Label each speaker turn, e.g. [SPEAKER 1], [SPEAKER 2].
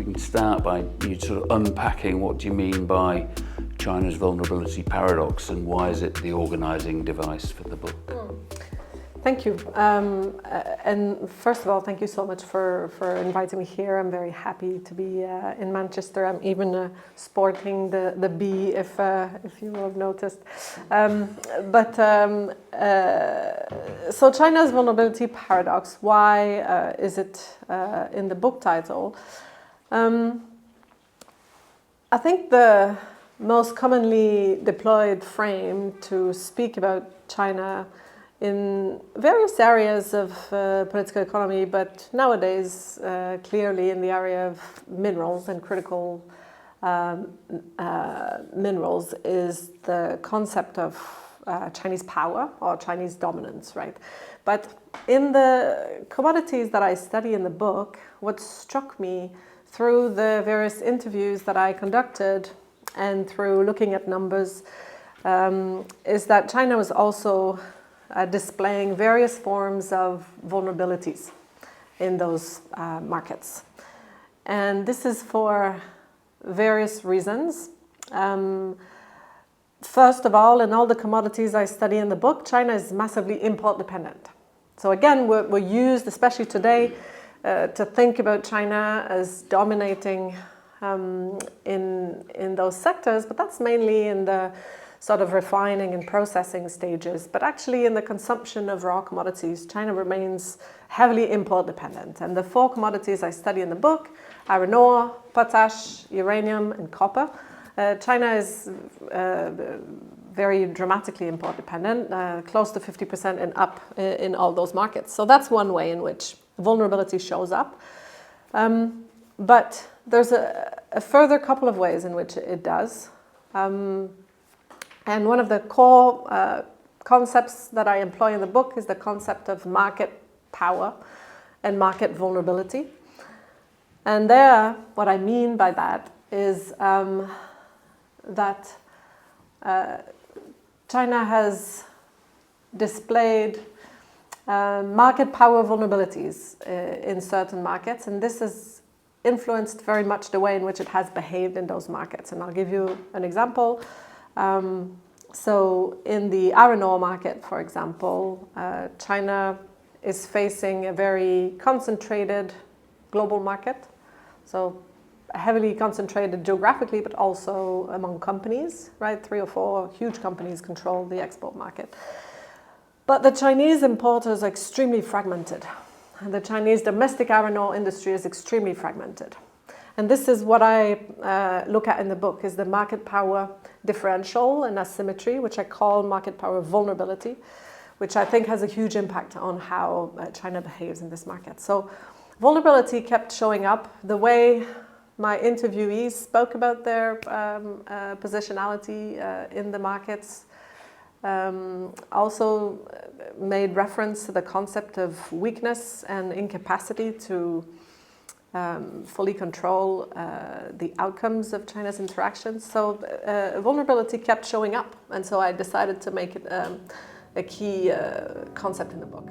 [SPEAKER 1] can start by you sort of unpacking what do you mean by China's vulnerability paradox and why is it the organising device for the book?
[SPEAKER 2] Thank you. And first of all, thank you so much for inviting me here. I'm very happy to be in Manchester. I'm even sporting the 𝗶, if you will have noticed. So China's vulnerability paradox, why is it in the book title? I think the most commonly deployed frame to speak about China in various areas of political economy, but nowadays clearly in the area of minerals and critical minerals, is the concept of Chinese power or Chinese dominance, right? But in the commodities that I study in the book, what struck me through the various interviews that I conducted and through looking at numbers is that China was also displaying various forms of vulnerabilities in those markets. And this is for various reasons. First of all, in all the commodities I study in the book, China is massively import dependent. So again, we're used, especially today, to think about China as dominating in those sectors, but that's mainly in the sort of refining and processing stages. But actually in the consumption of raw commodities, China remains heavily import dependent. And the 4 commodities I study in the book, iron ore, potash, uranium, and copper. China is very dramatically import dependent, close to 50% and up in all those markets. So that's one way in which vulnerability shows up. But there's a further couple of ways in which it does. And one of the core concepts that I employ in the book is the concept of market power and market vulnerability. And there, what I mean by that is that China has displayed market power vulnerabilities in certain markets, and this has influenced very much the way in which it has behaved in those markets. And I'll give you an example. So in the iron ore market, for example, China is facing a very concentrated global market. So heavily concentrated geographically, but also among companies, right? 3 or 4 huge companies control the export market. But the Chinese importers are extremely fragmented. The Chinese domestic iron ore industry is extremely fragmented. And this is what I look at in the book, is the market power differential and asymmetry, which I call market power vulnerability, which I think has a huge impact on how China behaves in this market. So vulnerability kept showing up. The way my interviewees spoke about their positionality in the markets also made reference to the concept of weakness and incapacity to fully control the outcomes of China's interactions. So vulnerability kept showing up, and so I decided to make it a key concept in the book.